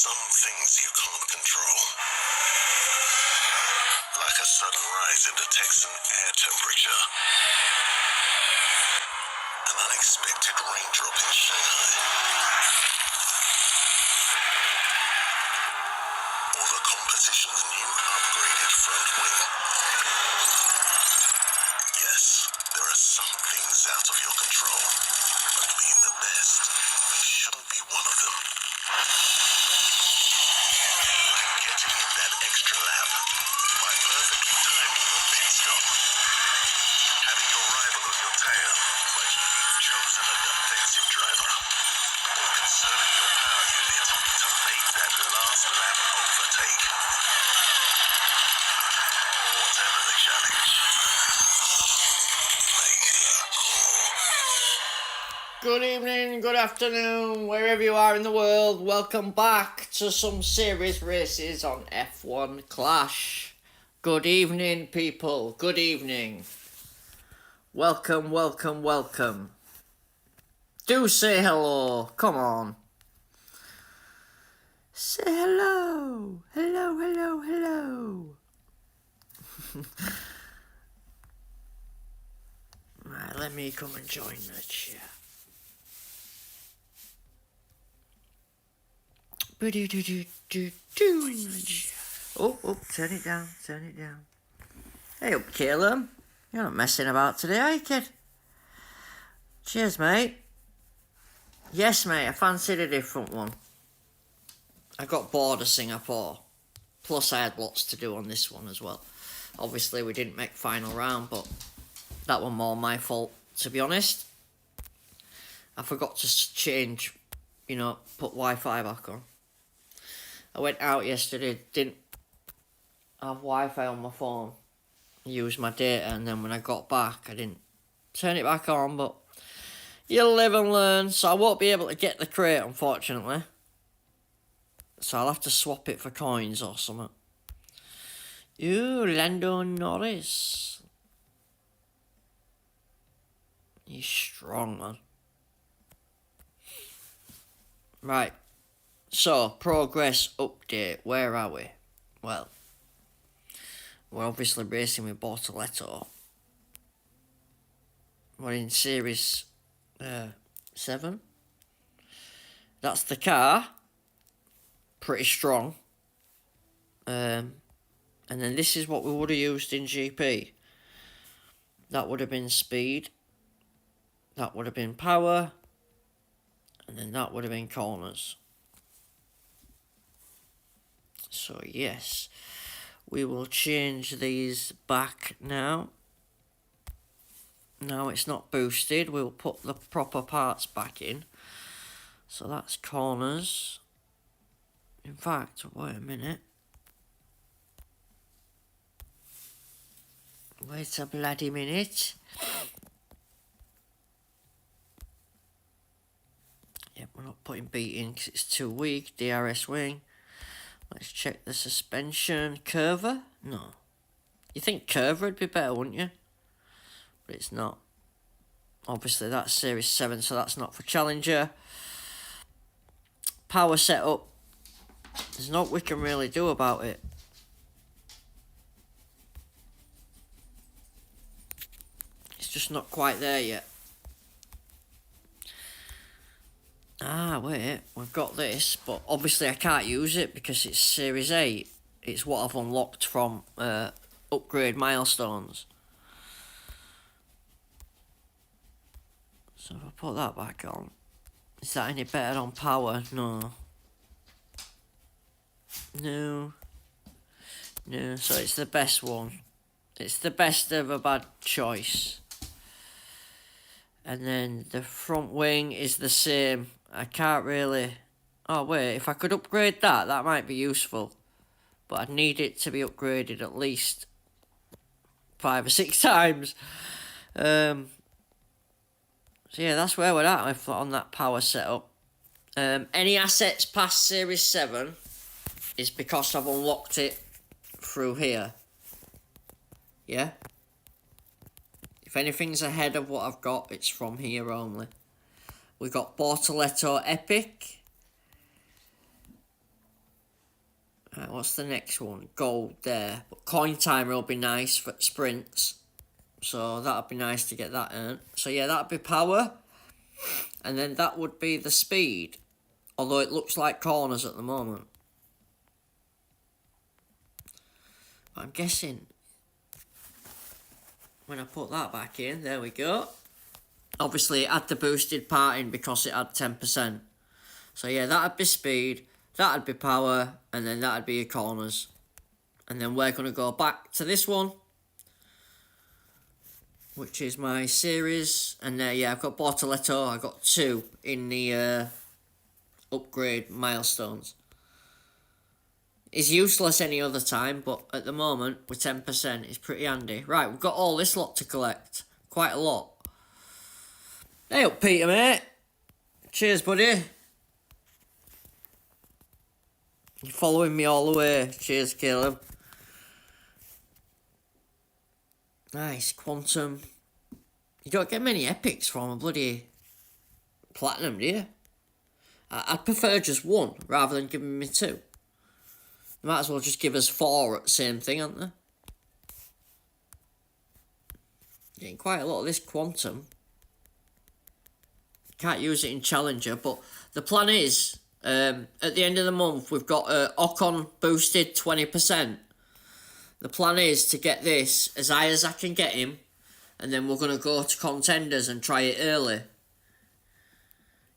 Some things you can't control. Like a sudden rise in the Texan air temperature. An unexpected raindrop in Shanghai. Or the competition's new upgraded front wing. Yes, there are some things out of your control. But being the best shouldn't be one of them. Getting in that extra lap by perfectly timing your pit stop. Having your rival on your tail, but you've chosen a defensive driver. Or conserving your power unit to make that last lap overtake. Whatever the challenge, make the call. Good evening, good afternoon, wherever you are in the world. Welcome back to some series races on F1 Clash. Good evening, people. Good evening. Welcome, welcome, welcome. Do say hello. Come on. Say hello. Hello, hello, hello. Right, let me come and join the chat. Oh, turn it down, turn it down. Hey up, Caleb. You're not messing about today, are you, kid? Cheers, mate. Yes, mate, I fancied a different one. I got bored of Singapore. Plus, I had lots to do on this one as well. Obviously, we didn't make final round, but that was more my fault, to be honest. I forgot to change, put Wi-Fi back on. I went out yesterday, didn't have Wi-Fi on my phone, used my data, and then when I got back, I didn't turn it back on, but you live and learn, so I won't be able to get the crate, unfortunately. So I'll have to swap it for coins or something. Ooh, Lando Norris. He's strong, man. Right. So, progress update. Where are we? Well, we're obviously racing with Bortoletto. We're in Series 7. That's the car. Pretty strong. And then this is what we would have used in GP. That would have been speed. That would have been power. And then that would have been corners. So yes, we will change these back now. Now it's not boosted, we'll put the proper parts back in. So that's corners. In fact, wait a minute. Wait a bloody minute. Yep, we're not putting beat in because it's too weak. DRS wing. Let's check the suspension. Curver? No. You think curver would be better, wouldn't you? But it's not. Obviously, that's Series 7, so that's not for Challenger. Power setup. There's not we can really do about it. It's just not quite there yet. Ah, wait, we've got this, but obviously I can't use it because it's Series 8. It's what I've unlocked from upgrade milestones. So if I put that back on, is that any better on power? No. No, so it's the best one. It's the best of a bad choice. And then the front wing is the same. I can't really... Oh, wait, if I could upgrade that, that might be useful. But I'd need it to be upgraded at least 5 or 6 times. So yeah, that's where we're at on that power setup. Any assets past Series 7 is because I've unlocked it through here. Yeah? If anything's ahead of what I've got, it's from here only. We got Bortoletto Epic. Right, what's the next one? Gold there. But coin timer will be nice for sprints. So that'd be nice to get that earned. So yeah, that'd be power. And then that would be the speed. Although it looks like corners at the moment. I'm guessing when I put that back in, there we go. Obviously it had the boosted part in because it had 10%. So yeah, that'd be speed, that'd be power, and then that'd be your corners. And then we're going to go back to this one, which is my series. And yeah, I've got Bortoletto. I got 2 in the upgrade milestones. It's useless any other time, but at the moment, with 10%, it's pretty handy. Right, we've got all this lot to collect. Quite a lot. Hey up, Peter, mate. Cheers, buddy. You're following me all the way. Cheers, Caleb. Nice, Quantum. You don't get many epics from a bloody platinum, do you? I'd prefer just 1 rather than giving me 2. They might as well just give us 4 at the same thing, aren't they? Getting quite a lot of this Quantum. Can't use it in Challenger, but the plan is, at the end of the month, we've got Ocon boosted 20%. The plan is to get this as high as I can get him, and then we're going to go to contenders and try it early.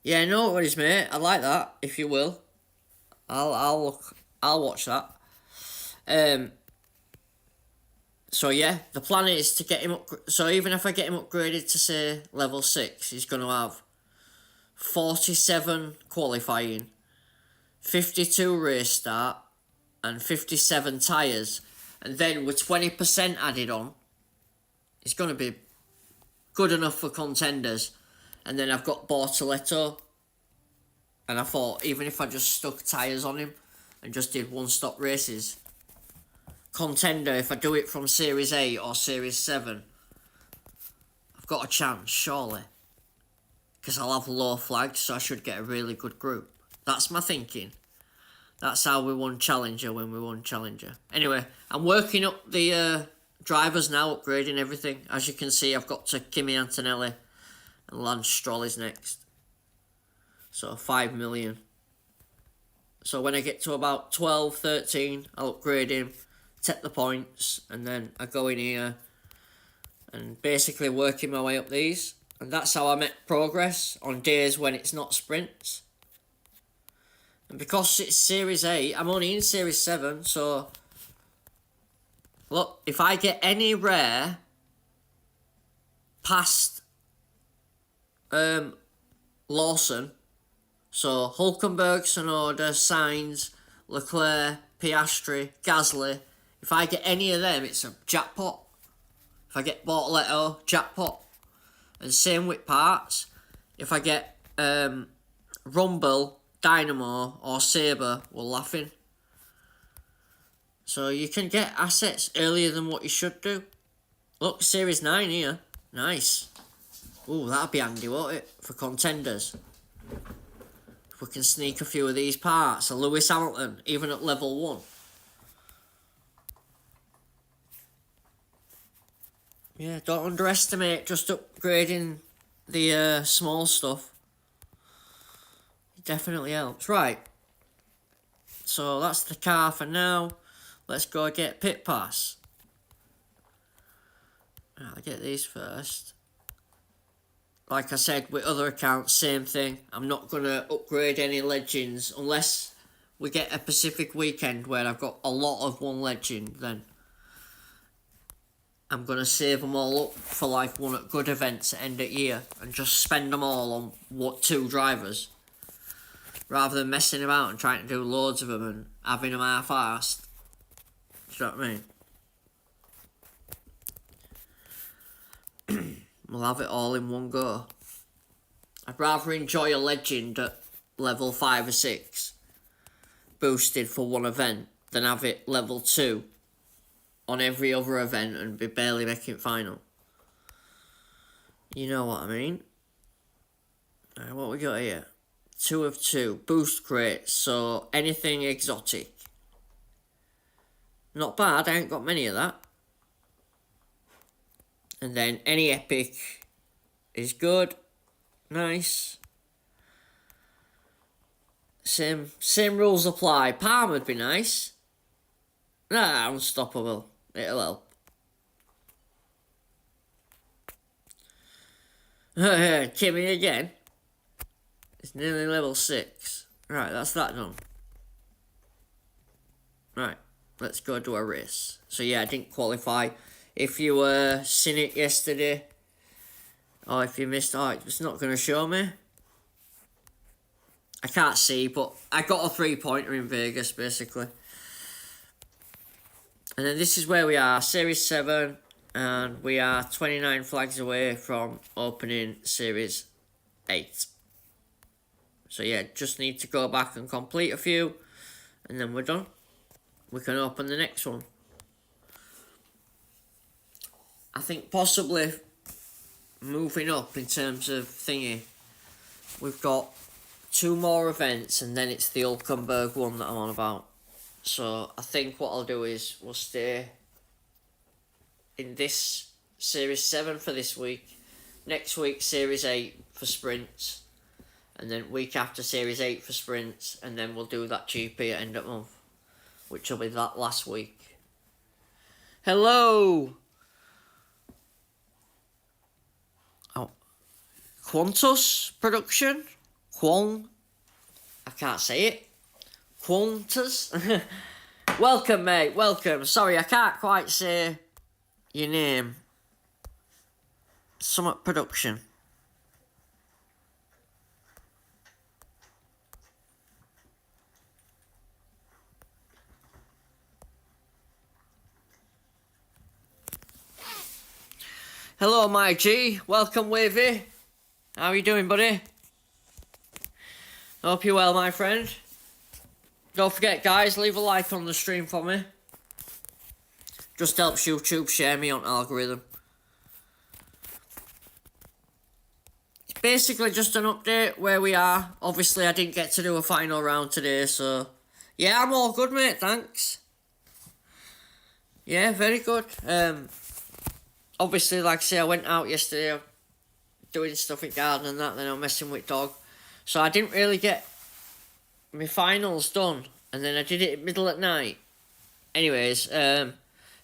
Yeah, no worries, mate. I like that, if you will. I'll watch that. So yeah, the plan is to get him up. So even if I get him upgraded to say level 6, he's going to have 47 qualifying, 52 race start, and 57 tyres. And then with 20% added on, it's going to be good enough for contenders. And then I've got Bortoletto. And I thought, even if I just stuck tyres on him and just did one-stop races, contender, if I do it from Series 8 or Series 7, I've got a chance, surely. Because I'll have low flags, so I should get a really good group. That's my thinking. That's how we won Challenger when we won Challenger. Anyway, I'm working up the drivers now, upgrading everything. As you can see, I've got to Kimi Antonelli and Lance Stroll is next. So 5 million. So when I get to about 12, 13, I'll upgrade him, take the points, and then I go in here and basically working my way up these. And that's how I make progress on days when it's not sprints. And because it's Series 8, I'm only in Series 7, so look, if I get any rare past Lawson, so Hulkenberg, Sonoda, Sainz, Leclerc, Piastri, Gasly, if I get any of them, it's a jackpot. If I get Bortoletto, jackpot. And same with parts. If I get Rumble, Dynamo or Sabre, we're laughing. So you can get assets earlier than what you should do. Look, Series 9 here. Nice. Ooh, that'll be handy, won't it? For contenders. If we can sneak a few of these parts. A Lewis Hamilton, even at level 1. Yeah, don't underestimate just upgrading the small stuff. It definitely helps. Right. So that's the car for now. Let's go get pit pass. I'll get these first. Like I said, with other accounts, same thing. I'm not going to upgrade any legends unless we get a Pacific weekend where I've got a lot of one legend. Then I'm going to save them all up for like one at good events at end of year and just spend them all on 2 drivers. Rather than messing about and trying to do loads of them and having them half-arsed. Do you know what I mean? We'll have it all in one go. I'd rather enjoy a legend at level 5 or 6, boosted for one event, than have it level 2 on every other event and be barely making final. You know what I mean? Right, what we got here? 2 of 2. Boost crates, so anything exotic. Not bad, I ain't got many of that. And then any epic is good. Nice. Same rules apply. Palm would be nice. Nah, unstoppable. It'll help. Kimmy again. It's nearly level 6. Right, that's that done. Right, let's go do a race. So yeah, I didn't qualify. If you seen it yesterday, or if you missed, it's not going to show me. I can't see, but I got a 3-pointer in Vegas, basically. And then this is where we are, Series 7, and we are 29 flags away from opening Series 8. So yeah, just need to go back and complete a few, and then we're done. We can open the next one. I think possibly moving up in terms of thingy, we've got 2 more events, and then it's the Hulkenberg one that I'm on about. So I think what I'll do is we'll stay in this Series 7 for this week. Next week, Series 8 for sprints. And then week after, Series 8 for sprints. And then we'll do that GP at end of month, which will be that last week. Hello! Oh. Qantas production? I can't say it. Qantas? Welcome, mate, welcome. Sorry, I can't quite say your name. Summit production. Hello, my G. Welcome, Wavy. How are you doing, buddy? Hope you're well, my friend. Don't forget, guys, leave a like on the stream for me. Just helps YouTube share me on algorithm. It's basically just an update where we are. Obviously, I didn't get to do a final round today, so... Yeah, I'm all good, mate, thanks. Yeah, very good. Obviously, like I say, I went out yesterday doing stuff in garden and that, then I'm messing with dog. So I didn't really get my finals done, and then I did it middle at night. Anyways,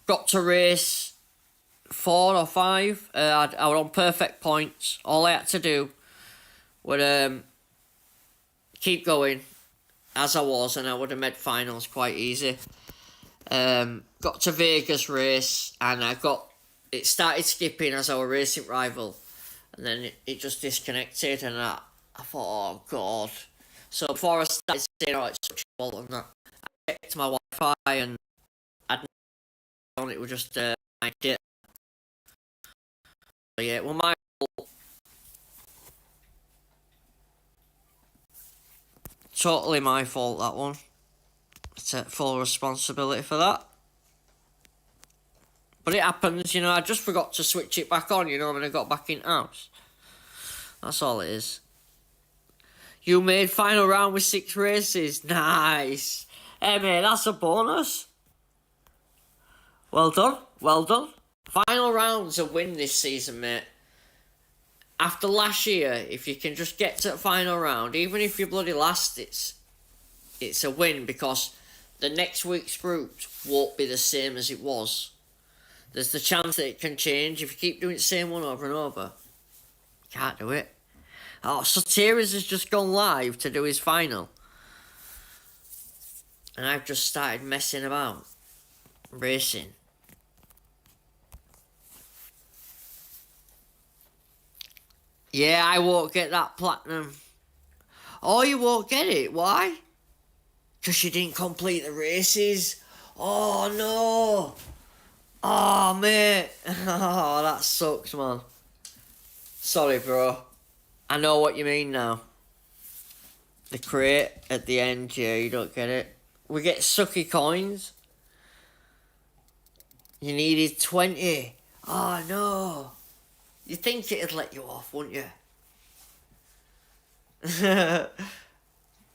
got to race 4 or 5. I was on perfect points. All I had to do was keep going as I was, and I would have made finals quite easy. Got to Vegas race, and it started skipping as our racing rival, and then it just disconnected, and I thought, oh god. So before I started saying, oh, it's such a fault and that, I checked my Wi-Fi, and I'd on it was just my data. So yeah, well, my fault. Totally my fault, that one. I take full responsibility for that. But it happens, you know, I just forgot to switch it back on, you know, when I got back in house. That's all it is. You made final round with 6 races. Nice. Hey, mate, that's a bonus. Well done. Well done. Final round's a win this season, mate. After last year, if you can just get to the final round, even if you're bloody last, it's a win, because the next week's groups won't be the same as it was. There's the chance that it can change. If you keep doing the same one over and over, you can't do it. Oh, so Tyrrell's has just gone live to do his final. And I've just started messing about. Racing. Yeah, I won't get that platinum. Oh, you won't get it? Why? Because you didn't complete the races. Oh, no. Oh, mate. Oh, that sucks, man. Sorry, bro. I know what you mean now. The crate at the end, yeah, you don't get it. We get sucky coins. You needed 20. Oh, no. You'd think it'd let you off, wouldn't you? There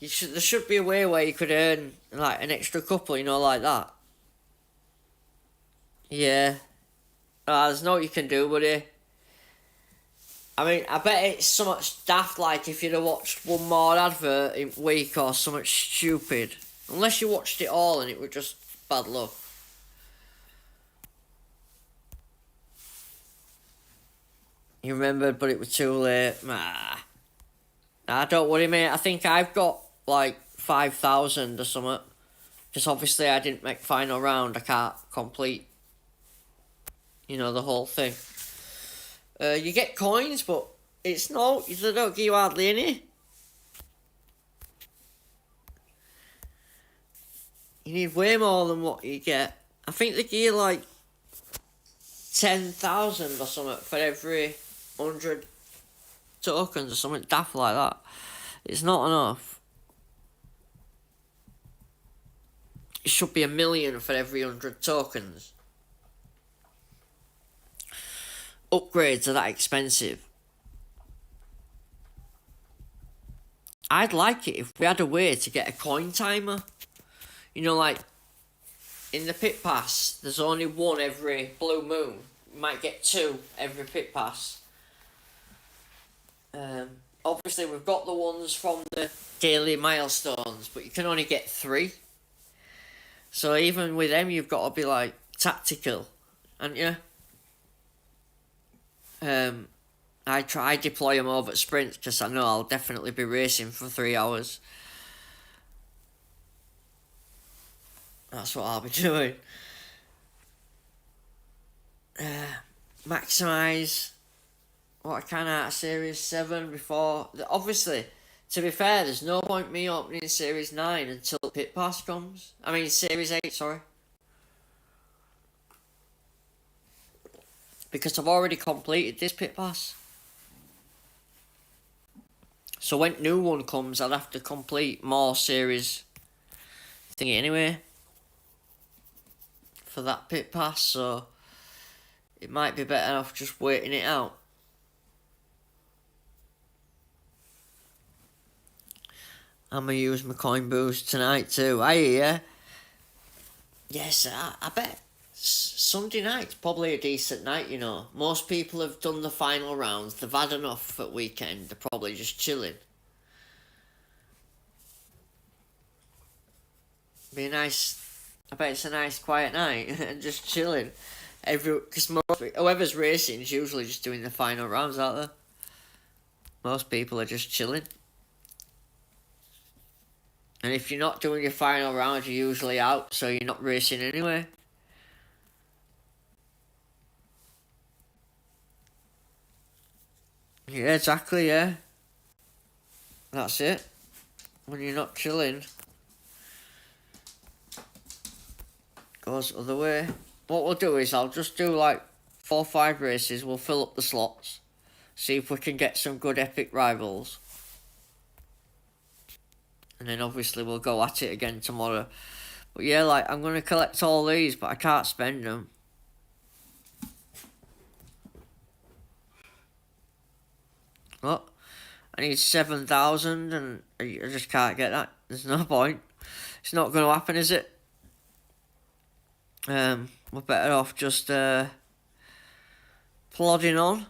should be a way where you could earn like an extra couple, you know, like that. Yeah. There's no you can do, buddy. I mean, I bet it's so much daft, like if you'd have watched one more advert in a week or something stupid. Unless you watched it all and it was just bad luck. You remembered, but it was too late. Nah, don't worry, mate. I think I've got like 5,000 or something. Because obviously I didn't make final round. I can't complete, the whole thing. You get coins, but it's no, they don't give you hardly any. You need way more than what you get. I think they give you like 10,000 or something for every 100 tokens or something daft like that. It's not enough. It should be 1 million for every 100 tokens. Upgrades are that expensive. I'd like it if we had a way to get a coin timer. Like in the pit pass, there's only one every blue moon. You might get 2 every pit pass. Obviously, we've got the ones from the daily milestones, but you can only get 3. So even with them, you've got to be like tactical, haven't you? I deploy them over at sprints because I know I'll definitely be racing for 3 hours. That's what I'll be doing. Maximise what I can out of Series 7 before... Obviously, to be fair, there's no point me opening Series 9 until Pit Pass comes. I mean, Series 8, sorry. Because I've already completed this Pit Pass. So when new one comes, I'll have to complete more Series thingy anyway. For that Pit Pass, so... It might be better off just waiting it out. I'm going to use my coin boost tonight too. I hear. Yes, I bet Sunday night's probably a decent night, Most people have done the final rounds. They've had enough for the weekend. They're probably just chilling. Be a nice... I bet it's a nice quiet night and just chilling. Because whoever's racing is usually just doing the final rounds, aren't they? Most people are just chilling. And if you're not doing your final round, you're usually out, so you're not racing anyway. Yeah, exactly, yeah. That's it. When you're not chilling, goes the other way. What we'll do is I'll just do like 4 or 5 races. We'll fill up the slots. See if we can get some good epic rivals. And then obviously we'll go at it again tomorrow. But yeah, like I'm going to collect all these, but I can't spend them. What? I need 7,000 and I just can't get that. There's no point. It's not going to happen, is it? We're better off just plodding on.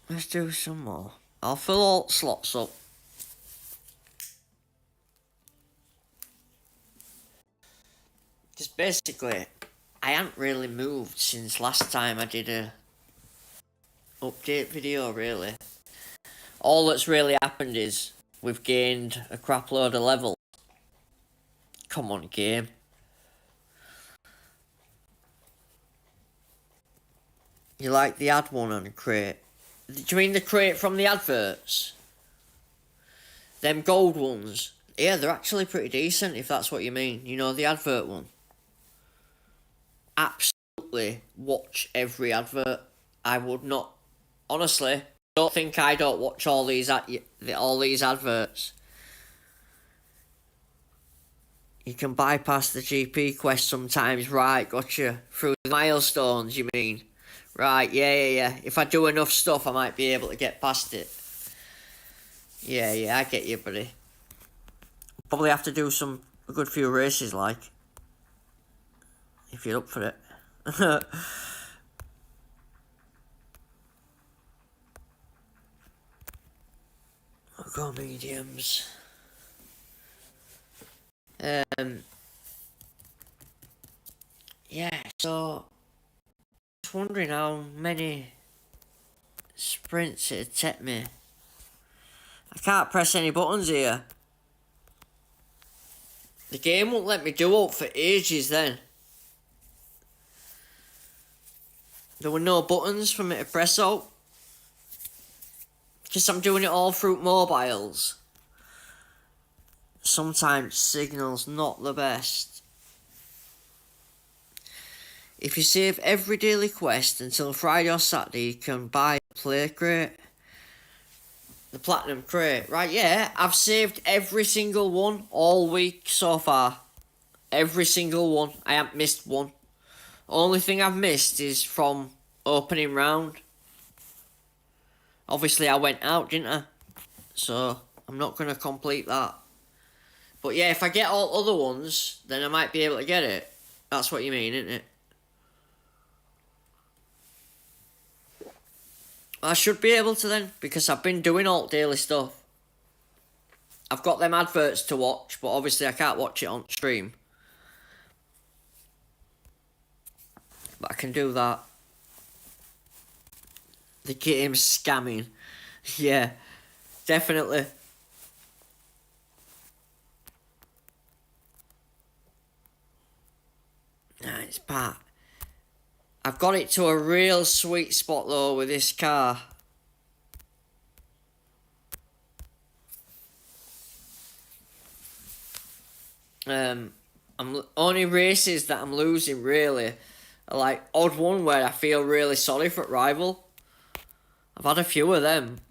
Let's do some more. I'll fill all the slots up. Just basically, I haven't really moved since last time I did a update video, really. All that's really happened is we've gained a crap load of levels. Come on, game. You like the ad one on the crate? Do you mean the crate from the adverts? Them gold ones? Yeah, they're actually pretty decent, if that's what you mean. The advert one. Absolutely watch every advert. I would not... Honestly, don't think I don't watch all these adverts. You can bypass the GP quest sometimes, right? Gotcha. Through the milestones, you mean? Right, yeah. If I do enough stuff, I might be able to get past it. Yeah, I get you, buddy. Probably have to do a good few races, like. if you're up for it. I'll go mediums. Yeah, so just wondering how many sprints it'd take me. I can't press any buttons here. The game won't let me do it for ages then. There were no buttons for me to press out. Because I'm doing it all through mobiles. Sometimes signal's not the best. If you save every daily quest until Friday or Saturday, you can buy the play crate. The platinum crate. Right, yeah, I've saved every single one all week so far. Every single one. I haven't missed one. Only thing I've missed is from opening round. Obviously I went out, didn't I? So I'm not going to complete that. But yeah, if I get all other ones, then I might be able to get it. That's what you mean, isn't it? I should be able to then, because I've been doing all daily stuff. I've got them adverts to watch, but obviously I can't watch it on stream. But I can do that. The game's scamming. Yeah, definitely. Nice part. I've got it to a real sweet spot though with this car. Only races that I'm losing really are like odd one where I feel really sorry for rival. I've had a few of them.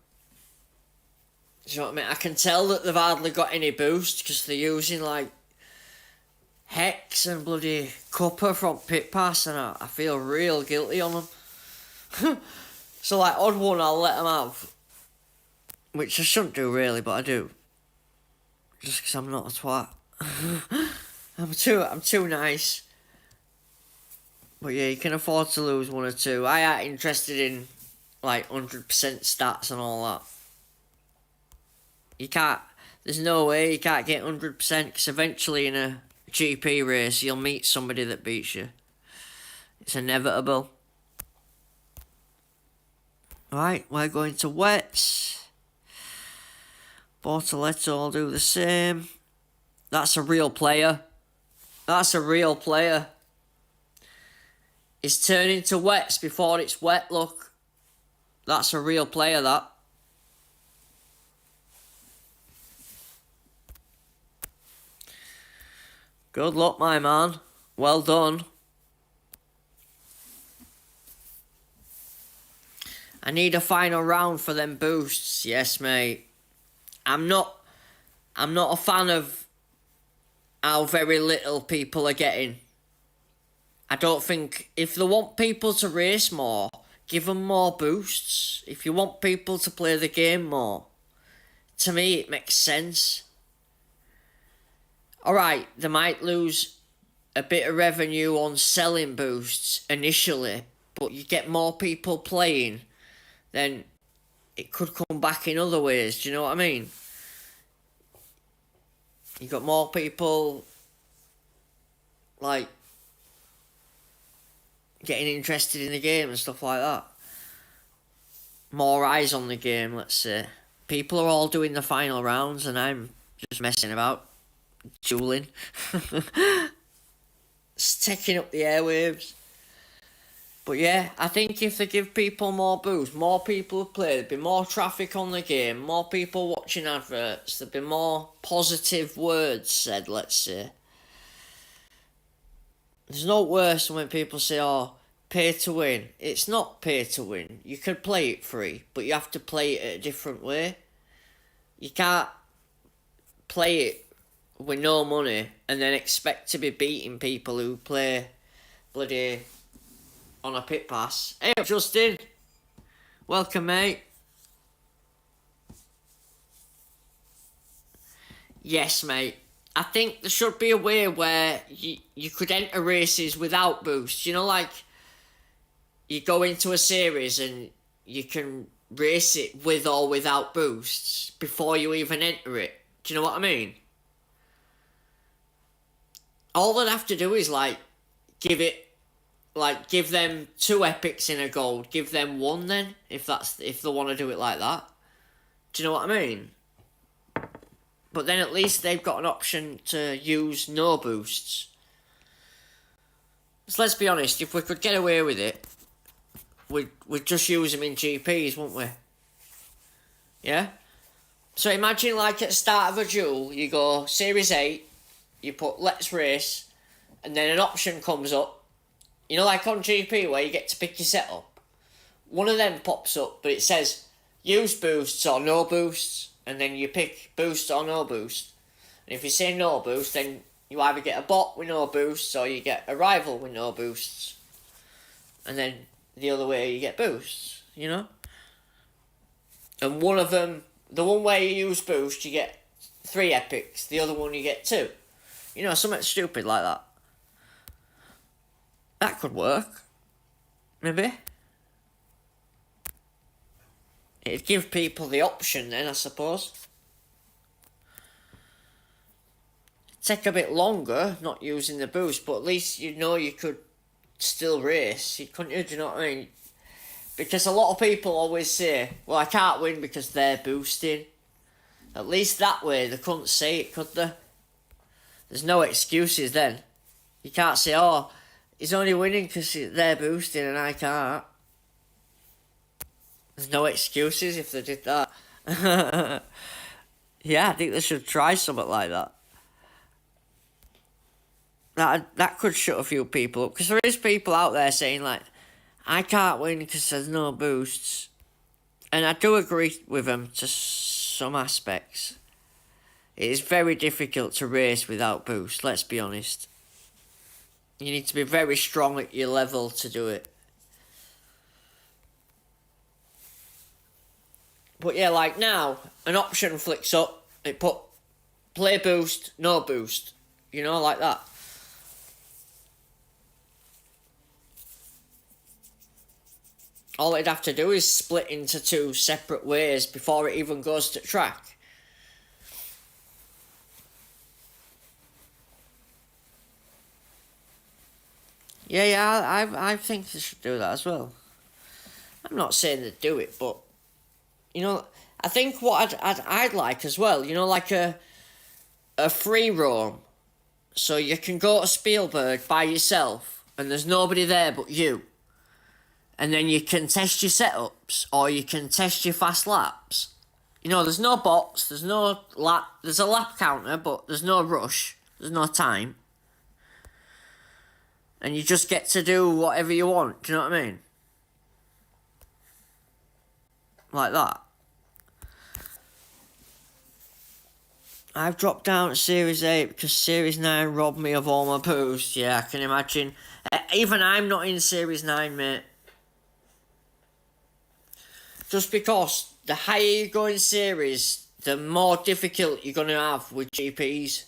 Do you know what I mean? I can tell that they've hardly got any boost because they're using like Hex and bloody Cuppa from Pit Pass, and I feel real guilty on them. So like odd one I'll let them have, which I shouldn't do really, but I do. Just because I'm not a twat. I'm too nice. But yeah, you can afford to lose one or two. I ain't interested in like 100% stats and all that. You can't, there's no way you can't get 100% because eventually in a GP race you'll meet somebody that beats you. It's inevitable. Right, we're going to wets. Bortoletto will do the same. That's a real player. That's a real player. It's turning to wets before it's wet, look. That's a real player, that. Good luck, my man. Well done. I need a final round for them boosts. Yes, mate. I'm not a fan of how very little people are getting. I don't think, if they want people to race more, give them more boosts. If you want people to play the game more, to me it makes sense. Alright, they might lose a bit of revenue on selling boosts initially, but you get more people playing, then it could come back in other ways, do you know what I mean? You got more people, like, getting interested in the game and stuff like that. More eyes on the game, let's say. People are all doing the final rounds and I'm just messing about, dueling. It's taking up the airwaves. But yeah, I think if they give people more boost, more people play, there'd be more traffic on the game, more people watching adverts, there'd be more positive words said, let's say. There's no worse than when people say, oh, pay to win. It's not pay to win. You can play it free, but you have to play it a different way. You can't play it with no money and then expect to be beating people who play bloody on a pit pass. Hey, Justin. Welcome, mate. Yes, mate. I think there should be a way where you could enter races without boosts. You know, like you go into a series and you can race it with or without boosts before you even enter it. Do you know what I mean? All they'd have to do is give them 2 epics in a gold, give them 1 then, if they want to do it like that. Do you know what I mean? But then at least they've got an option to use no boosts. So let's be honest, if we could get away with it, we'd just use them in GPs, wouldn't we? Yeah? So imagine like at the start of a duel, you go Series 8, you put Let's Race, and then an option comes up. You know, like on GP where you get to pick your setup. One of them pops up, but it says use boosts or no boosts. And then you pick boost or no boost. And if you say no boost, then you either get a bot with no boosts or you get a rival with no boosts. And then the other way you get boosts, you know? And one of them, the one where you use boost, you get 3 epics. The other one you get 2. You know, something stupid like that. That could work. Maybe. It'd give people the option then, I suppose. It'd take a bit longer not using the boost, but at least you know you could still race. You couldn't, do you know what I mean? Because a lot of people always say, well, I can't win because they're boosting. At least that way they couldn't say it, could they? There's no excuses then. You can't say, oh, he's only winning because they're boosting and I can't. There's no excuses if they did that. Yeah, I think they should try something like that. That could shut a few people up. Because there is people out there saying, like, I can't win because there's no boosts. And I do agree with them to some aspects. It is very difficult to race without boost, let's be honest. You need to be very strong at your level to do it. But yeah, like now, an option flicks up, it put play boost, no boost. You know, like that. All it'd have to do is split into 2 separate ways before it even goes to track. Yeah, I think they should do that as well. I'm not saying they'd do it, but you know, I think what I'd like as well, you know, like a free roam. So you can go to Spielberg by yourself and there's nobody there but you. And then you can test your setups or you can test your fast laps. You know, there's no bots, there's no lap, there's a lap counter, but there's no rush, there's no time. And you just get to do whatever you want, do you know what I mean? Like that. I've dropped down to Series 8 because Series 9 robbed me of all my boosts. Yeah, I can imagine. Even I'm not in Series 9, mate. Just because the higher you go in Series, the more difficult you're going to have with GPs.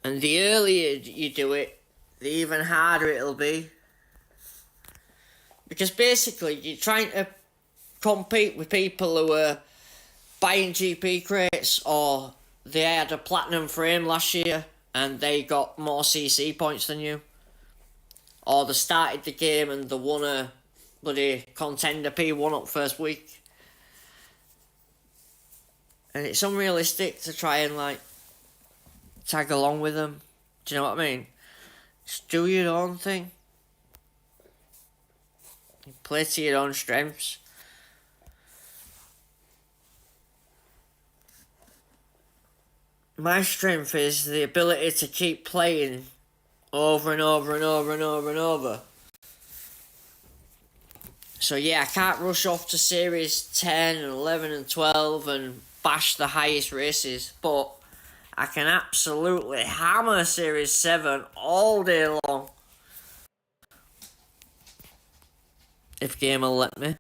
And the earlier you do it, the even harder it'll be. Because basically, you're trying to compete with people who are buying GP crates or they had a platinum frame last year and they got more CC points than you. Or they started the game and they won a bloody contender P1 up first week. And it's unrealistic to try and like tag along with them. Do you know what I mean? Just do your own thing. Play to your own strengths. My strength is the ability to keep playing over and over and over and over and over. So yeah, I can't rush off to Series 10 and 11 and 12 and bash the highest races, but I can absolutely hammer Series 7 all day long. If game will let me.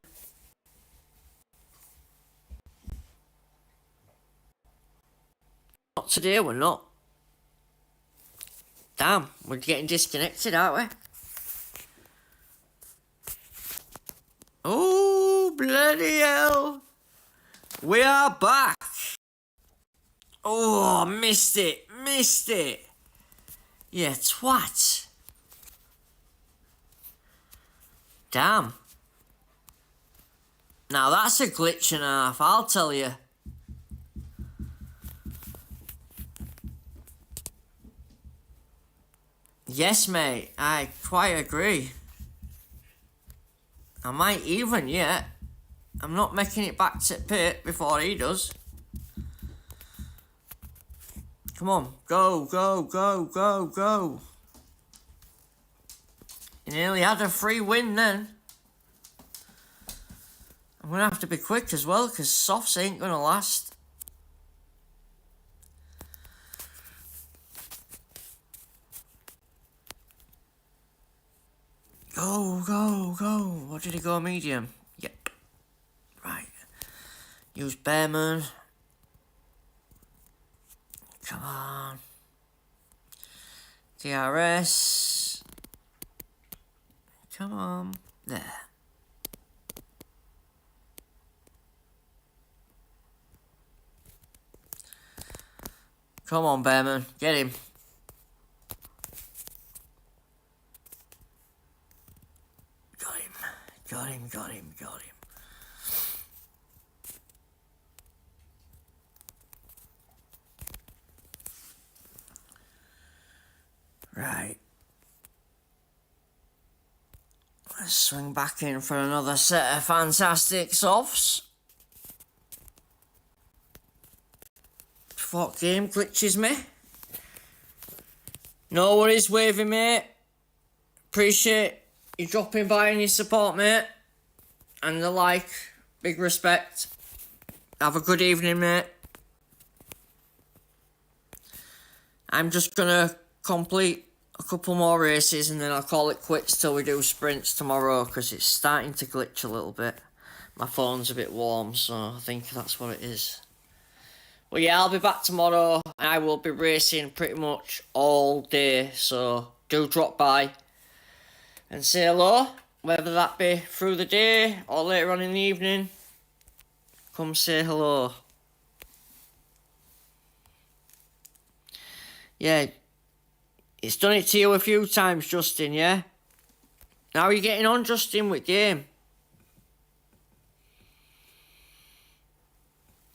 Not today, we're not. Damn, we're getting disconnected, aren't we? Oh, bloody hell. We are back. Oh, missed it. Yeah, twat. Damn. Now that's a glitch and a half, I'll tell you. Yes, mate, I quite agree. I might even yet. I'm not making it back to pit before he does. Come on, go. You nearly had a free win then. I'm going to have to be quick as well, because softs ain't going to last. Go. What did he go, medium? Yep. Right. Use Bearman. Come on. DRS. Come on. There. Come on, Bearman. Get him. Got him. Right. Let's swing back in for another set of fantastic softs. What game glitches me? No worries, Wavy, mate. Appreciate you dropping by and your support, mate. And the like. Big respect. Have a good evening, mate. I'm just gonna complete a couple more races and then I'll call it quits till we do sprints tomorrow, because it's starting to glitch a little bit. My phone's a bit warm, so I think that's what it is. But yeah, I'll be back tomorrow. I will be racing pretty much all day, so do drop by and say hello, whether that be through the day or later on in the evening. Come say hello. Yeah, it's done it to you a few times, Justin, yeah? How are you getting on, Justin, with game?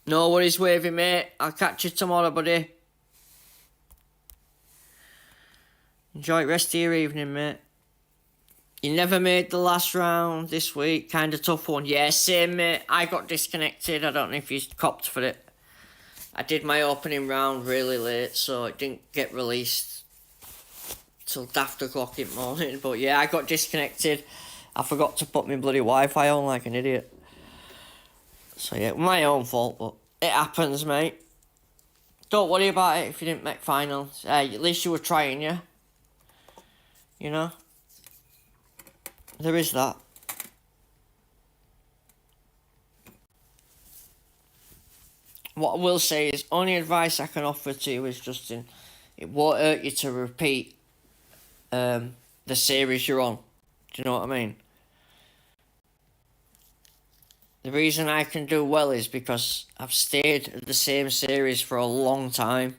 No worries, Wavy, mate. I'll catch you tomorrow, buddy. Enjoy the rest of your evening, mate. You never made the last round this week. Kind of tough one. Yeah, same, mate. I got disconnected. I don't know if you copped for it. I did my opening round really late, so it didn't get released till daft o'clock in the morning. But yeah, I got disconnected. I forgot to put my bloody Wi-Fi on like an idiot. So yeah, my own fault, but it happens, mate. Don't worry about it if you didn't make finals. At least you were trying, yeah? You know? There is that. What I will say is, only advice I can offer to you is, Justin, it won't hurt you to repeat the series you're on. Do you know what I mean? The reason I can do well is because I've stayed at the same series for a long time.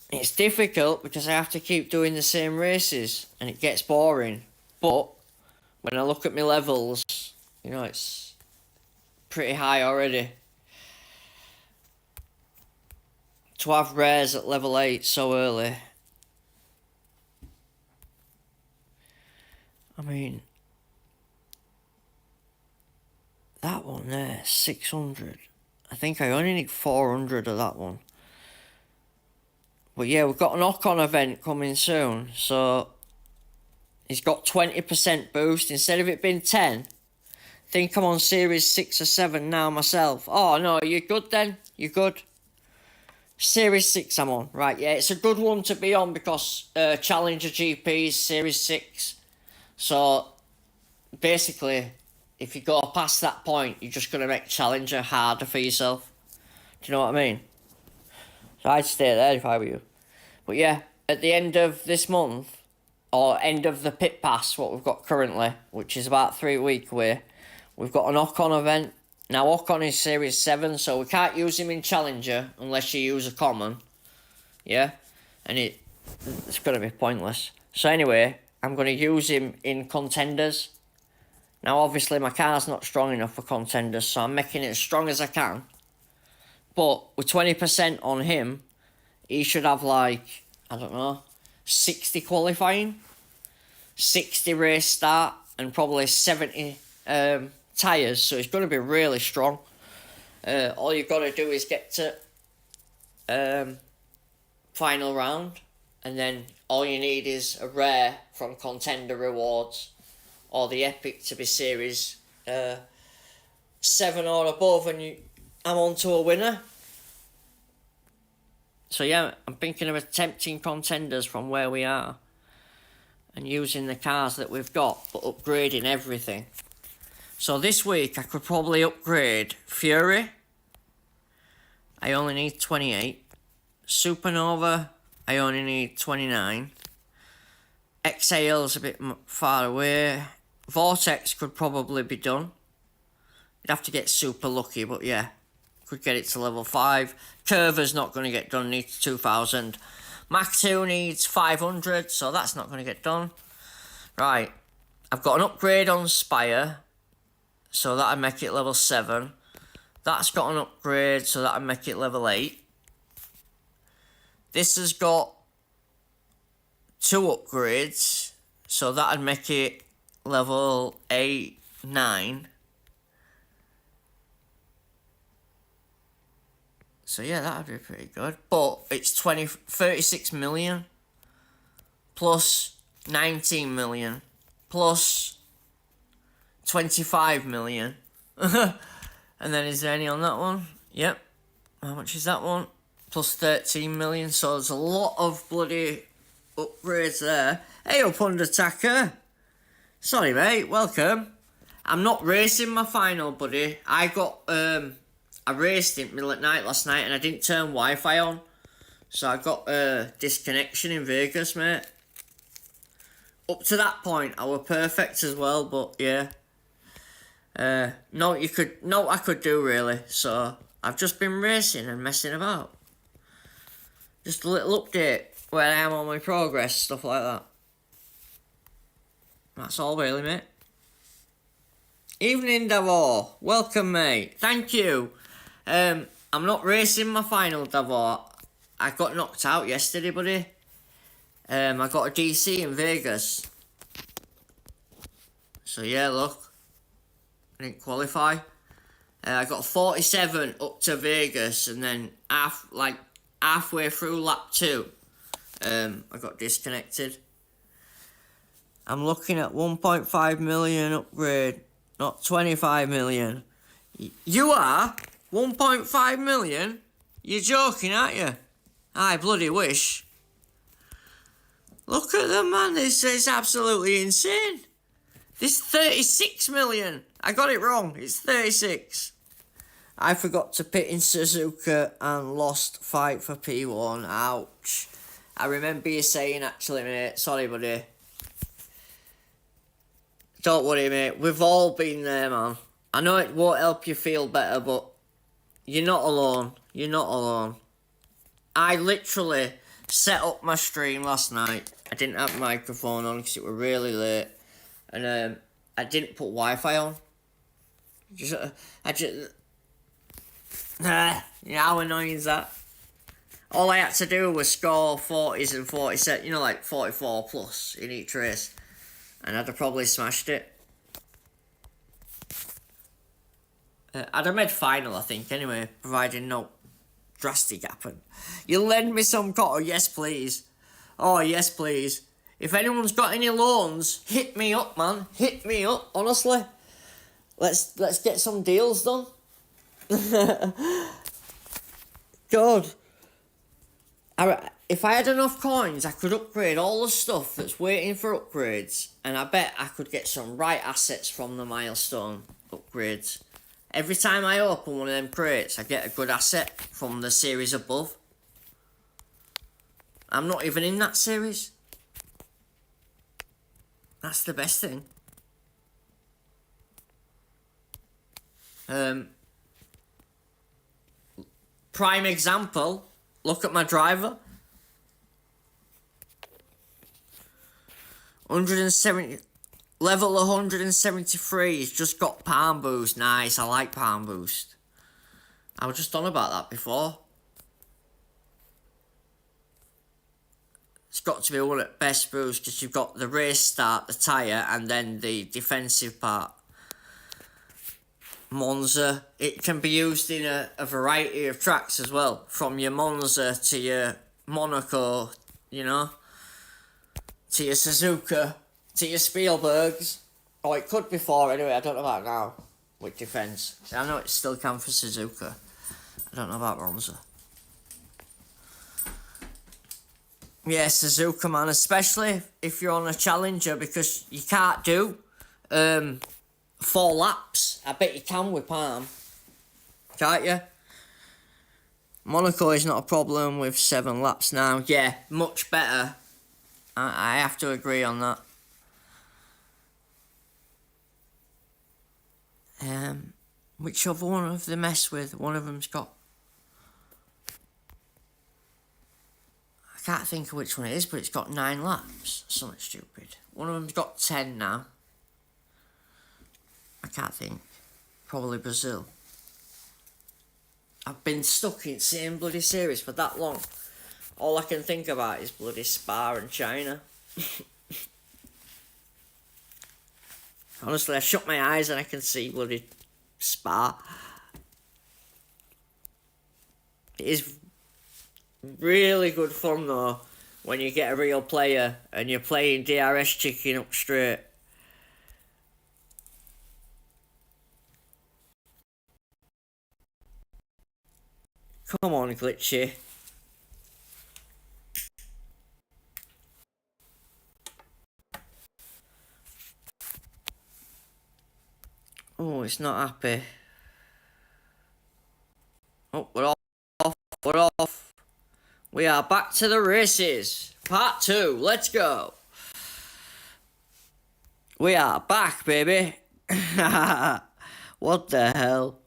It's difficult because I have to keep doing the same races and it gets boring. But when I look at my levels, you know, it's pretty high already. To have rares at level 8 so early. I mean, that one there, 600. I think I only need 400 of that one. But yeah, we've got an Ocon event coming soon, so he's got 20% boost. Instead of it being 10, I think I'm on series 6 or 7 now myself. Oh no, you're good then? You're good? Series 6 I'm on. Right, yeah, it's a good one to be on because Challenger GP is series 6. So basically, if you go past that point, you're just going to make Challenger harder for yourself. Do you know what I mean? So I'd stay there if I were you. But yeah, at the end of this month, or end of the pit pass, what we've got currently, which is about 3 weeks away, we've got an Ocon event. Now Ocon is Series 7, so we can't use him in Challenger unless you use a common. Yeah? And it's going to be pointless. So anyway, I'm going to use him in Contenders. Now obviously my car's not strong enough for Contenders, so I'm making it as strong as I can. But with 20% on him, he should have like, I don't know, 60 qualifying, 60 race start, and probably 70 tyres. So he's going to be really strong. All you've got to do is get to final round, and then all you need is a rare from Contender Rewards or the Epic to be Series 7 or above, and I'm on to a winner. So yeah, I'm thinking of attempting Contenders from where we are and using the cars that we've got, but upgrading everything. So this week I could probably upgrade Fury. I only need 28. Supernova, I only need 29. Exhale's a bit far away. Vortex could probably be done. You'd have to get super lucky, but yeah, could get it to level 5. Curver's not going to get done, needs 2000. Mach 2 needs 500, so that's not going to get done. Right, I've got an upgrade on Spire, so that'd make it level 7. That's got an upgrade, so that'd make it level 8. This has got 2 upgrades, so that'd make it level 8, 9. So yeah, that'd be pretty good. But it's 36 million plus 19 million plus 25 million. And then is there any on that one? Yep. How much is that one? Plus 13 million. So there's a lot of bloody upgrades there. Hey up, Undertaker. Sorry mate, welcome. I'm not racing my final, buddy. I raced in the middle at night last night and I didn't turn Wi-Fi on. So I got a disconnection in Vegas, mate. Up to that point, I were perfect as well, but yeah. No, I could do really. So I've just been racing and messing about. Just a little update where I am on my progress, stuff like that. That's all really, mate. Evening, Davor. Welcome, mate. Thank you. I'm not racing my final, Davor. I got knocked out yesterday, buddy. I got a DC in Vegas. So yeah, look. I didn't qualify. I got 47 up to Vegas, and then halfway through lap 2, I got disconnected. I'm looking at 1.5 million upgrade, not 25 million. You are? 1.5 million? You're joking, aren't you? I bloody wish. Look at them, man. This is absolutely insane. This is 36 million. I got it wrong. It's 36. I forgot to pit in Suzuka and lost fight for P1. Ouch. I remember you saying, actually, mate. Sorry, buddy. Don't worry, mate. We've all been there, man. I know it won't help you feel better, but you're not alone. You're not alone. I literally set up my stream last night. I didn't have the microphone on because it was really late. And I didn't put Wi-Fi on. You know how annoying is that? All I had to do was score 40s and 47, you know, like 44 plus in each race. And I'd have probably smashed it. I'd have made final, I think, anyway, providing no drastic happened. You'll lend me some cotton? Yes, please. Oh, yes, please. If anyone's got any loans, hit me up, man. Hit me up, honestly. Let's get some deals done. God. If I had enough coins, I could upgrade all the stuff that's waiting for upgrades. And I bet I could get some right assets from the milestone upgrades. Every time I open one of them crates, I get a good asset from the series above. I'm not even in that series. That's the best thing. Prime example, look at my driver. 170, level 173, he's just got palm boost. Nice, I like palm boost. I was just on about that before. It's got to be one of the best boosts because you've got the race start, the tyre, and then the defensive part. Monza, it can be used in a variety of tracks as well. From your Monza to your Monaco, you know, to your Suzuka, to your Spielbergs. Oh, it could before anyway, I don't know about now, with defence. I know it still can for Suzuka. I don't know about Monza. Yeah, Suzuka, man, especially if you're on a Challenger, because you can't do 4 laps. I bet you can with Palm, can't you? Monaco is not a problem with 7 laps now. Yeah, much better. I have to agree on that. Which other one have they messed with? One of them's got... I can't think of which one it is, but it's got 9 laps. Something stupid. One of them's got 10 now. I can't think. Probably Brazil. I've been stuck in the same bloody series for that long. All I can think about is bloody Spa and China. Honestly, I shut my eyes and I can see bloody Spa. It is really good fun though when you get a real player and you're playing DRS chicken up straight. Come on, Glitchy. Oh, it's not happy. Oh, we're off. We're off. We are back to the races. Part 2. Let's go. We are back, baby. What the hell?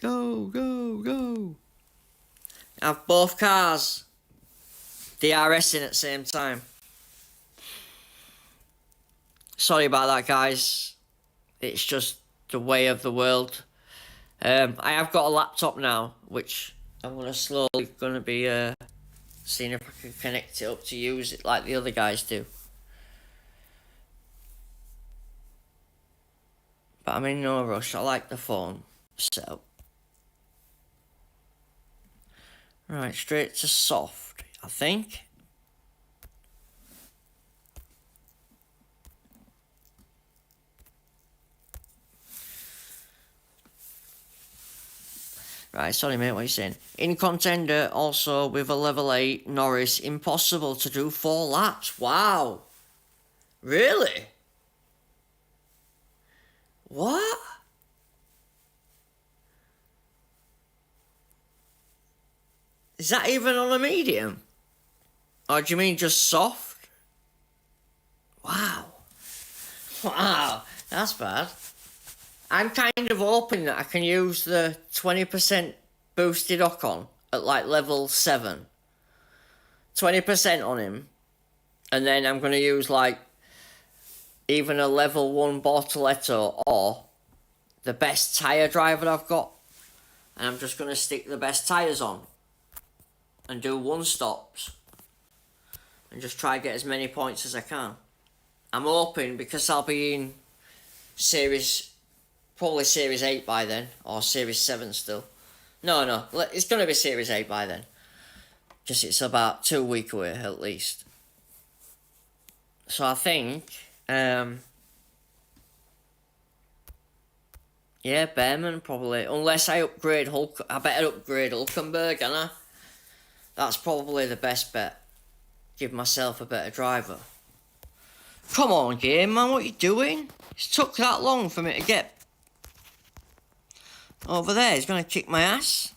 Go, go, go. Have both cars DRSing at the same time. Sorry about that, guys. It's just the way of the world. I have got a laptop now, which I'm slowly gonna be seeing if I can connect it up to use it like the other guys do. But I'm in no rush. I like the phone, so. Right, straight to soft, I think. Right, sorry mate, what are you saying? In contender, also with a level 8 Norris, impossible to do 4 laps. Wow. Really? What? Is that even on a medium? Or do you mean just soft? Wow. Wow, that's bad. I'm kind of hoping that I can use the 20% boosted Ocon at like level 7. 20% on him. And then I'm going to use like even a level 1 Bortoletto or the best tyre driver I've got. And I'm just going to stick the best tyres on. And do 1 stops. And just try to get as many points as I can. I'm hoping because I'll be in probably Series 8 by then, or Series 7 still. No, it's going to be Series 8 by then. Just it's about 2 weeks away at least. So I think, yeah, Behrman probably. Unless I upgrade I better upgrade Hulkenberg, ain't I? That's probably the best bet. Give myself a better driver. Come on, game man, what are you doing? It's took that long for me to get over there. He's gonna kick my ass.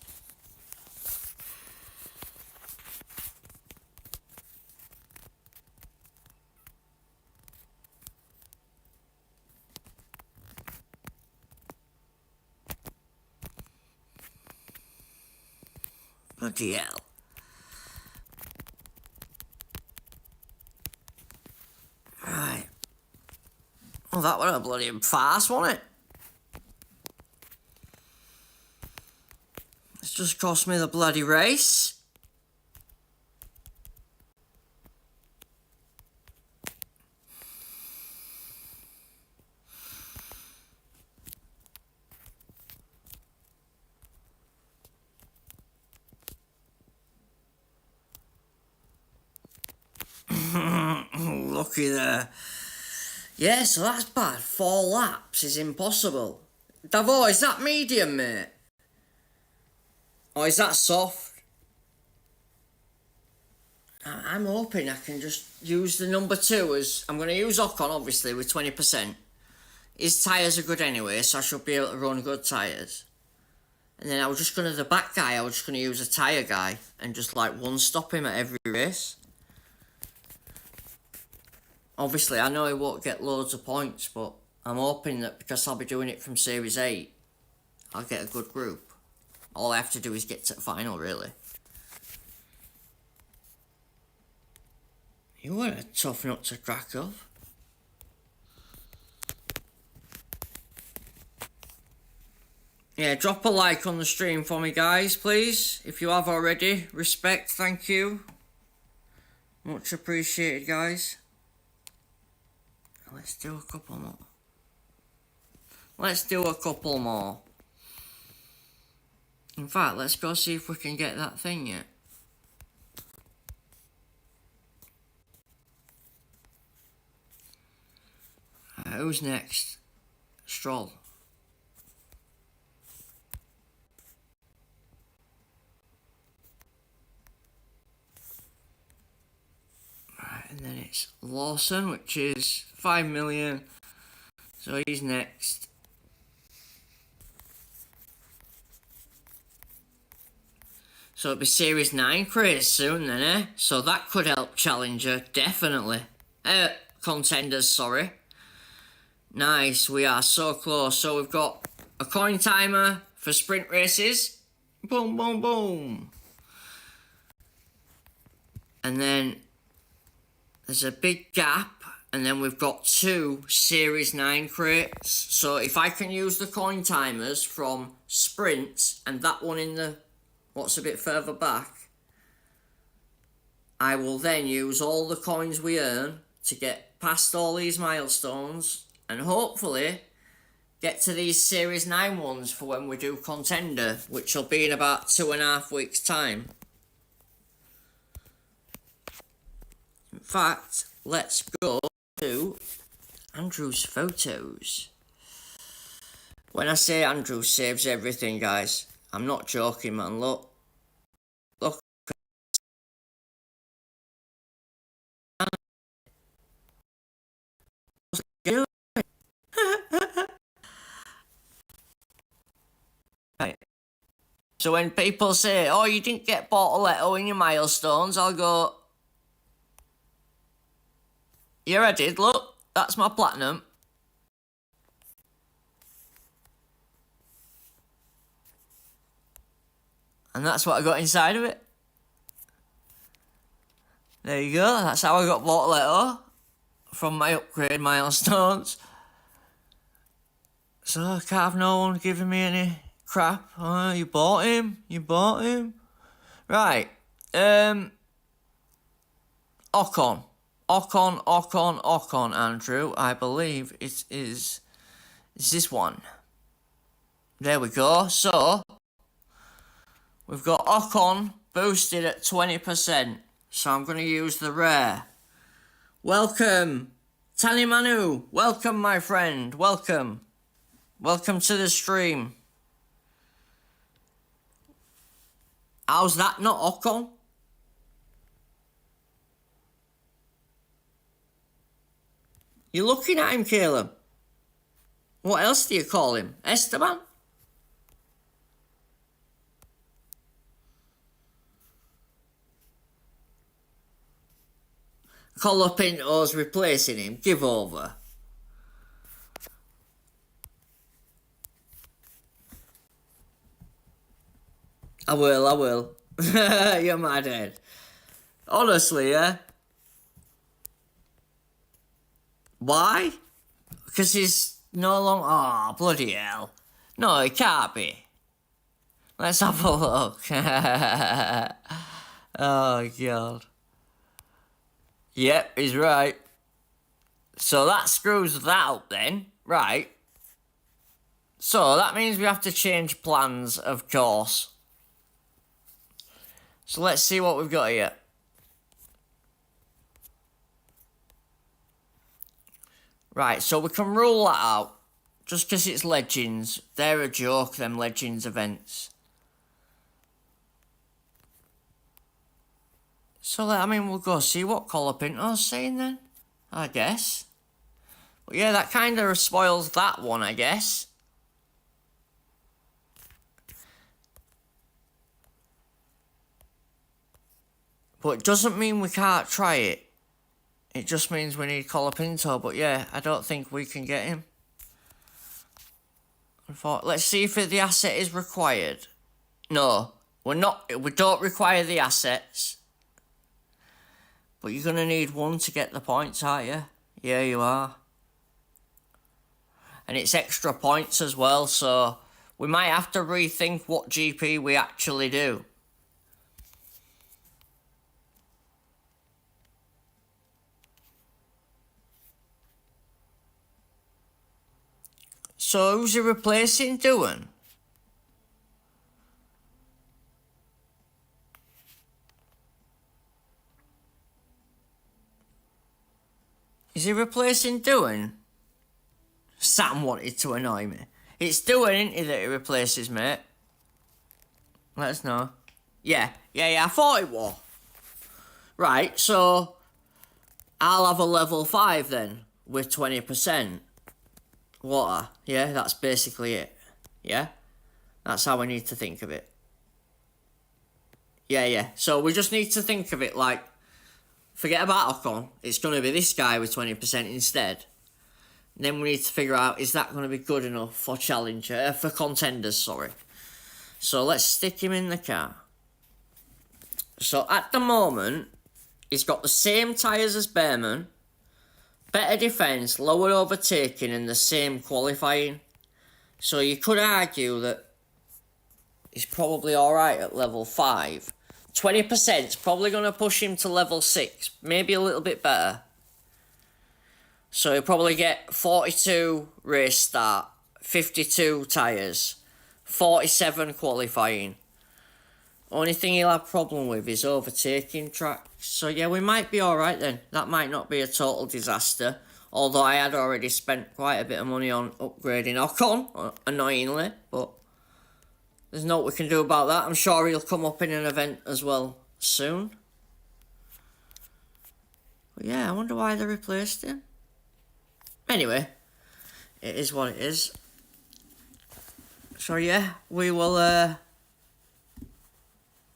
Bloody hell. Right. Well, that was a bloody farce, wasn't it? It's just cost me the bloody race. Lucky there. Yeah, so that's bad. 4 laps is impossible. Davo, is that medium, mate? Or is that soft? I'm hoping I can just use the number 2 as... I'm going to use Ocon, obviously, with 20%. His tyres are good anyway, so I should be able to run good tyres. And then I was just going to... The back guy, I was just going to use a tyre guy and just, like, one-stop him at every race. Obviously, I know he won't get loads of points, but I'm hoping that because I'll be doing it from Series 8, I'll get a good group. All I have to do is get to the final, really. You were a tough nut to crack up. Yeah, drop a like on the stream for me, guys, please. If you have already. Respect, thank you. Much appreciated, guys. Let's do a couple more. Let's do a couple more. In fact, let's go see if we can get that thing yet. Who's next? Stroll. Right, and then it's Lawson, which is 5 million. So he's next. So it'll be Series 9 craze soon then, eh? So that could help Challenger, definitely. Contenders, sorry. Nice, we are so close. So we've got a coin timer for sprint races. Boom, boom, boom. And then there's a big gap. And then we've got 2 Series 9 crates. So if I can use the coin timers from sprints and that one in the... what's a bit further back, I will then use all the coins we earn to get past all these milestones and hopefully get to these Series 9 ones for when we do Contender, which will be in about 2.5 weeks' time. In fact, let's go to Andrew's photos. When I say Andrew saves everything, guys, I'm not joking, man. Look. Look. Right. So when people say, oh, you didn't get Bortoletto in your milestones, I'll go, yeah, I did. Look, that's my platinum. And that's what I got inside of it. There you go. That's how I got Bortoletto from my upgrade milestones. So I can't have no one giving me any crap. Oh, you bought him. You bought him. Right. Ocon, Andrew. I believe it is this one. There we go. So we've got Ocon boosted at 20%. So I'm going to use the rare. Welcome, Tani Manu. Welcome, my friend. Welcome. Welcome to the stream. How's that not Ocon? You're looking at him, Caleb. What else do you call him? Esteban? Colapinto's replacing him. Give over. I will. You're mad head. Honestly, yeah. Why? Because he's no longer... Oh, bloody hell. No, he can't be. Let's have a look. Oh, God. Yep, he's right. So that screws that up then. Right. So that means we have to change plans, of course. So let's see what we've got here. Right, so we can rule that out. Just because it's Legends. They're a joke, them Legends events. So, I mean, we'll go see what Colapinto's saying then, I guess. But yeah, that kind of spoils that one, I guess. But it doesn't mean we can't try it. It just means we need Colapinto. But yeah, I don't think we can get him. Let's see if the asset is required. No, we're not. We don't require the assets. But you're going to need one to get the points, aren't you? Yeah, you are. And it's extra points as well, so we might have to rethink what GP we actually do. So who's he replacing doing? Is he replacing doing? Sam wanted to annoy me. It's doing, isn't it, that he replaces, mate? Let us know. Yeah, I thought it was. Right, so I'll have a level 5 then, with 20%. Water, yeah, that's basically it. Yeah? That's how we need to think of it. Yeah. So we just need to think of it like, forget about Ocon, it's going to be this guy with 20% instead. Then we need to figure out, is that going to be good enough for challenger, for contenders, sorry. So let's stick him in the car. So at the moment, he's got the same tyres as Behrman, better defence, lower overtaking and the same qualifying. So you could argue that he's probably alright at level 5. 20% is probably going to push him to level 6, maybe a little bit better. So he'll probably get 42 race start, 52 tyres, 47 qualifying. Only thing he'll have problem with is overtaking track. So yeah, we might be alright then. That might not be a total disaster. Although I had already spent quite a bit of money on upgrading Ocon, annoyingly. But there's no what we can do about that. I'm sure he'll come up in an event as well soon. But yeah, I wonder why they replaced him. Anyway, it is what it is. So yeah, we will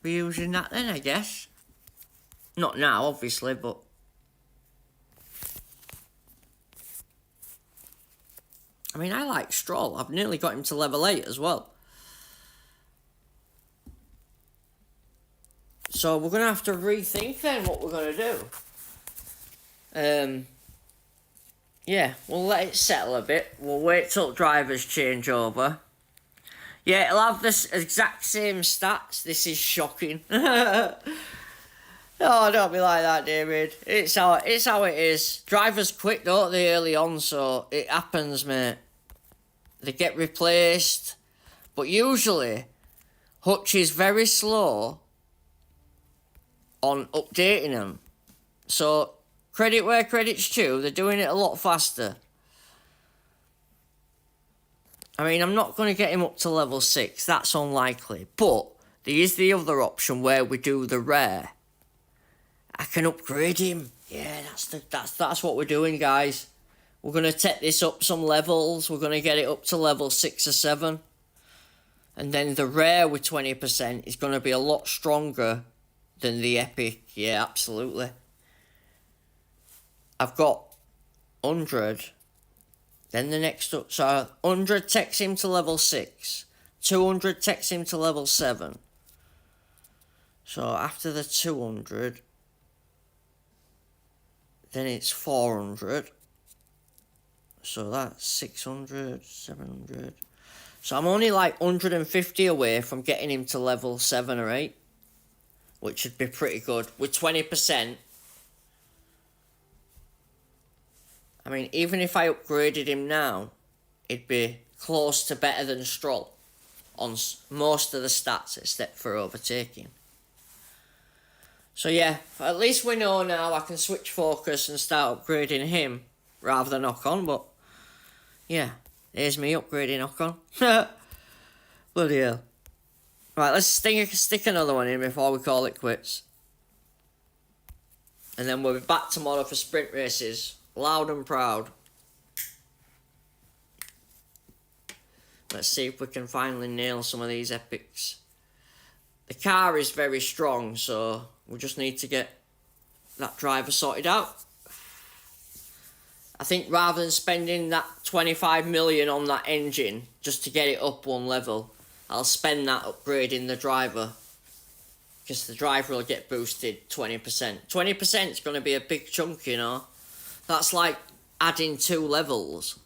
be using that then, I guess. Not now, obviously, but... I mean, I like Stroll. I've nearly got him to level 8 as well. So we're going to have to rethink then what we're going to do. Yeah, we'll let it settle a bit. We'll wait till drivers change over. Yeah, it'll have this exact same stats. This is shocking. Oh, don't be like that, David. It's how it is. Drivers quit, don't they, early on, so it happens, mate. They get replaced. But usually, Hutch is very slow on updating them. So, credit where credit's due, they're doing it a lot faster. I mean, I'm not going to get him up to level 6. That's unlikely. But there is the other option where we do the rare. I can upgrade him. Yeah, that's what we're doing, guys. We're going to take this up some levels. We're going to get it up to level 6 or 7. And then the rare with 20% is going to be a lot stronger than the epic. Yeah, absolutely. I've got 100. Then the next up. So 100 takes him to level 6. 200 takes him to level 7. So after the 200, then it's 400. So that's 600, 700. So I'm only like 150 away from getting him to level 7 or 8. Which would be pretty good. With 20%. I mean, even if I upgraded him now, it'd be close to better than Stroll. On most of the stats except for overtaking. So yeah, at least we know now I can switch focus and start upgrading him rather than Ocon, but yeah, here's me upgrading Ocon. Bloody hell. Right, let's stick another one in before we call it quits. And then we'll be back tomorrow for sprint races, loud and proud. Let's see if we can finally nail some of these epics. The car is very strong, so we just need to get that driver sorted out. I think rather than spending that 25 million on that engine just to get it up one level, I'll spend that upgrading the driver. Because the driver will get boosted 20%. 20% is going to be a big chunk, you know. That's like adding 2 levels.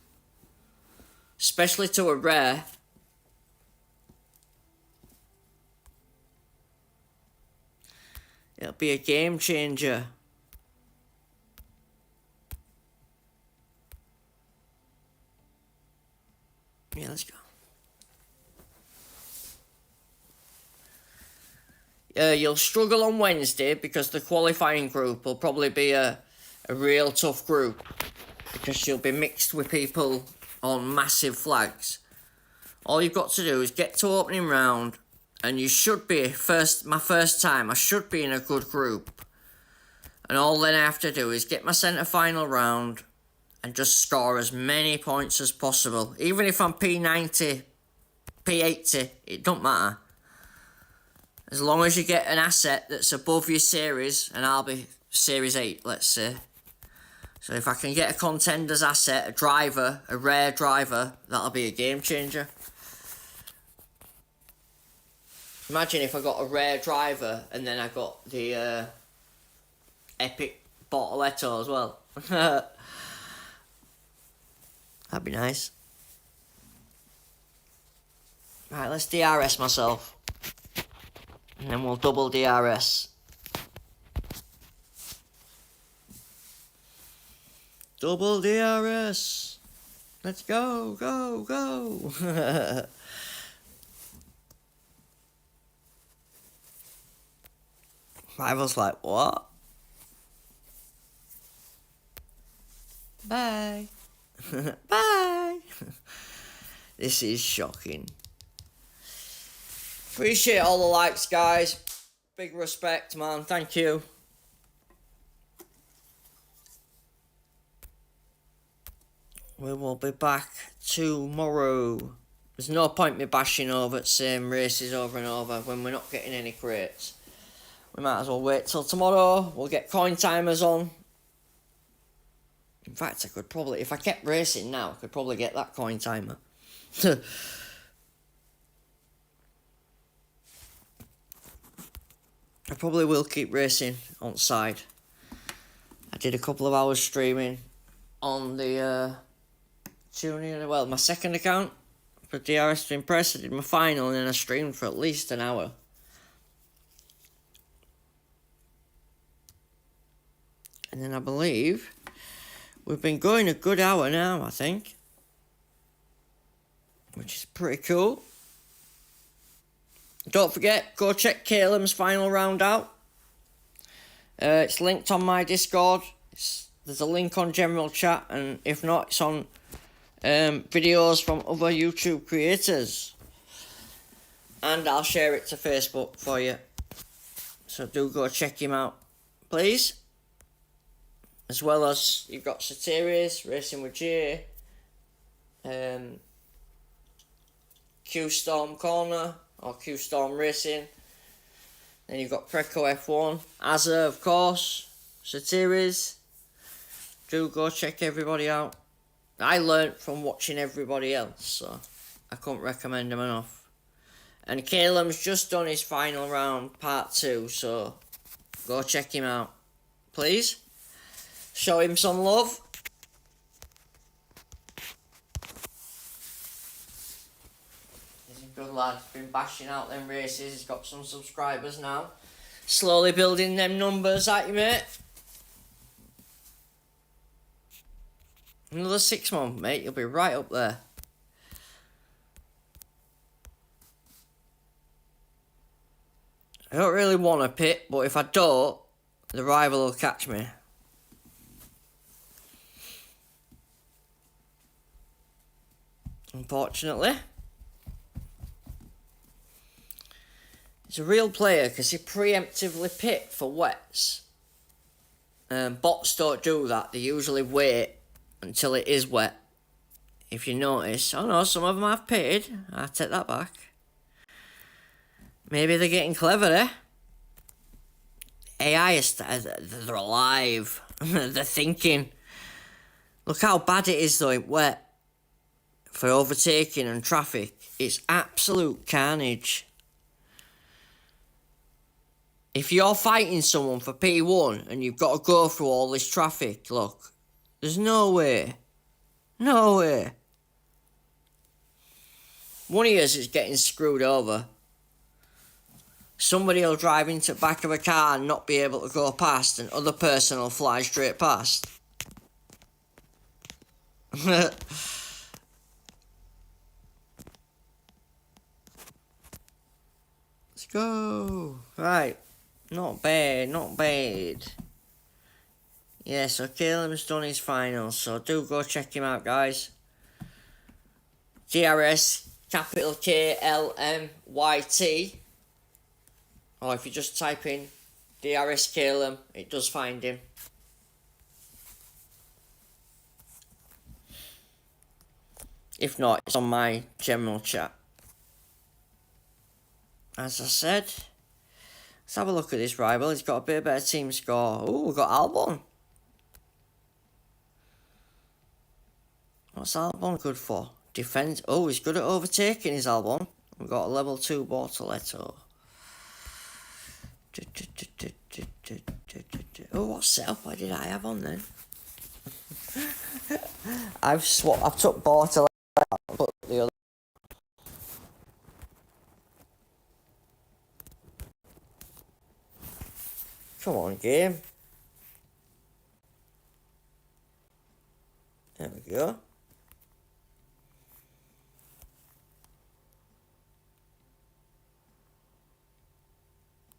Especially to a rare. It'll be a game changer. Yeah, let's go. You'll struggle on Wednesday because the qualifying group will probably be a real tough group. Because you'll be mixed with people on massive flags. All you've got to do is get to opening round, and you should be my first time. I should be in a good group, and all then I have to do is get my centre final round, and just score as many points as possible. Even if I'm P90, P80, it don't matter. As long as you get an asset that's above your series, and I'll be series 8, let's say. So if I can get a contender's asset, a driver, a rare driver, that'll be a game changer. Imagine if I got a rare driver and then I got the epic Bortoletto as well. That'd be nice. Right, let's DRS myself. And then we'll double DRS. Double DRS. Let's go, go, go. Rival's like, what? Bye. Bye. This is shocking. Appreciate all the likes, guys. Big respect, man. Thank you. We will be back tomorrow. There's no point me bashing over the same races over and over when we're not getting any crates. We might as well wait till tomorrow. We'll get coin timers on. In fact, I could probably, if I kept racing now, I could probably get that coin timer. I probably will keep racing on side. I did a couple of hours streaming on the my second account for DRS to Impress. I did my final and then I streamed for at least an hour. And then I believe we've been going a good hour now, I think. Which is pretty cool. Don't forget, go check Caleb's final round out. It's linked on my Discord. There's a link on general chat, and if not, it's on videos from other YouTube creators. And I'll share it to Facebook for you. So do go check him out, please. as well as you've got Satyris racing with Jay, Q Storm Corner or Q Storm Racing. Then you've got Preco F1, Azza of course, Satyris. Do go check everybody out. I learnt from watching everybody else, so I couldn't recommend them enough. And Caleb's just done his final round, part 2, so go check him out. Please. Show him some love. He's a good lad. Been bashing out them races. He's got some subscribers now. Slowly building them numbers, ain't you, mate? Another 6 months, mate. You'll be right up there. I don't really want to pit, but if I don't, the rival will catch me. Unfortunately. He's a real player because he preemptively pit for wets. Bots don't do that. They usually wait until it is wet. If you notice. Oh no, some of them have pitted. I take that back. Maybe they're getting clever, eh? AI is they're alive. They're thinking. Look how bad it is though in wet. For overtaking and traffic. It's absolute carnage. If you're fighting someone for P1 and you've got to go through all this traffic, look. There's no way. No way. One of yours is getting screwed over. Somebody will drive into the back of a car and not be able to go past, and other person will fly straight past. Let's go. Right. Not bad, not bad. Yeah, so Caleb's done his finals, so do go check him out, guys. DRS, capital KLMYT. Or if you just type in DRS Caleb, it does find him. If not, it's on my general chat. As I said, let's have a look at this rival. He's got a bit better team score. Oh, we've got Albon. What's Albon good for? Defense. Oh, he's good at overtaking his Albon. We've got a level 2 Bortoletto. Oh, what setup did I have on then? I've took Bortoletto and put the other. Come on, game. There we go.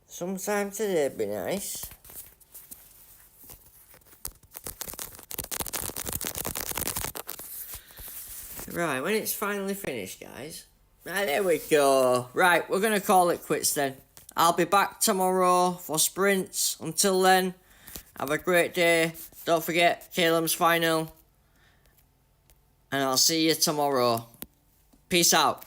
Sometime today would be nice. Right, when it's finally finished, guys. Right, there we go. Right, we're going to call it quits then. I'll be back tomorrow for sprints. Until then, have a great day. Don't forget, Caleb's final. And I'll see you tomorrow. Peace out.